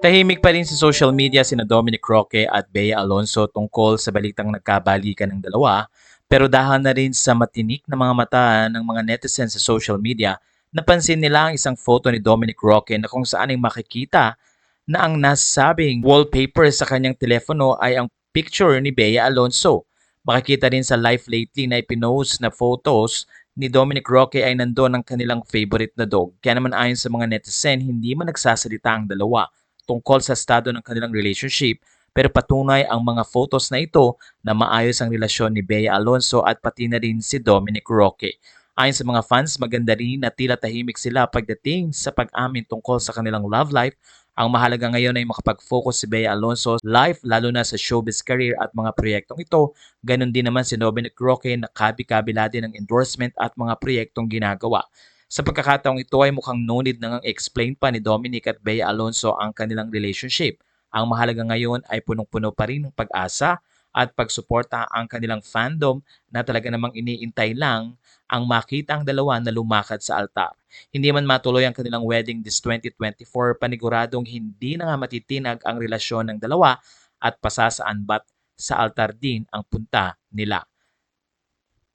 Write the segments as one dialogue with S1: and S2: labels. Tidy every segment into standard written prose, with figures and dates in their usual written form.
S1: Tahimik pa rin sa social media sina Dominic Roque at Bea Alonso tungkol sa balitang nagkabalikan ng dalawa, pero dahil na rin sa matinik na mga mata ng mga netizens sa social media, napansin nila ang isang photo ni Dominic Roque na kung saan ay makikita na ang nasabing wallpaper sa kanyang telepono ay ang picture ni Bea Alonso. Makikita rin sa live lately na ipinost na photos ni Dominic Roque ay nandoon ang kanilang favorite na dog. Kaya naman ayon sa mga netizen, hindi man nagsasalita ang dalawa tungkol sa estado ng kanilang relationship, pero patunay ang mga photos na ito na maayos ang relasyon ni Bea Alonso at pati na rin si Dominic Roque. Ayon sa mga fans, maganda rin na tila tahimik sila pagdating sa pag-amin tungkol sa kanilang love life. Ang mahalaga ngayon ay makapag-focus si Bea Alonso sa life lalo na sa showbiz career at mga proyektong ito. Ganon din naman si Dominic Roque na kabi-kabila din ng endorsement at mga proyektong ginagawa. Sa pagkakataong ito ay mukhang no need nang explain pa ni Dominic at Bea Alonso ang kanilang relationship. Ang mahalaga ngayon ay punong-puno pa rin ng pag-asa at pagsuporta ang kanilang fandom na talaga namang iniintay lang ang makita ang dalawa na lumakad sa altar. Hindi man matuloy ang kanilang wedding this 2024, paniguradong hindi na nga matitinag ang relasyon ng dalawa at pasasaan ba't sa altar din ang punta nila.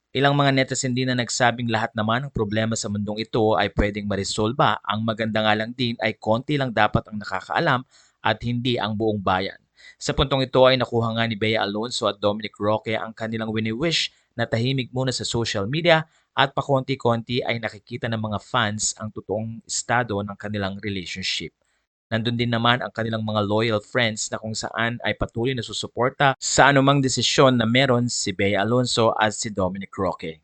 S1: Ilang mga netizen din na nagsabing lahat naman ng problema sa mundong ito ay pwedeng maresolba. Ang maganda nga lang din ay konti lang dapat ang nakakaalam at hindi ang buong bayan. Sa puntong ito ay nakuha nga ni Bea Alonso at Dominic Roque ang kanilang wini-wish na tahimik muna sa social media at pakonti-konti ay nakikita ng mga fans ang totoong estado ng kanilang relationship. Nandun din naman ang kanilang mga loyal friends na kung saan ay patuloy na susuporta sa anumang desisyon na meron si Bea Alonso at si Dominic Roque.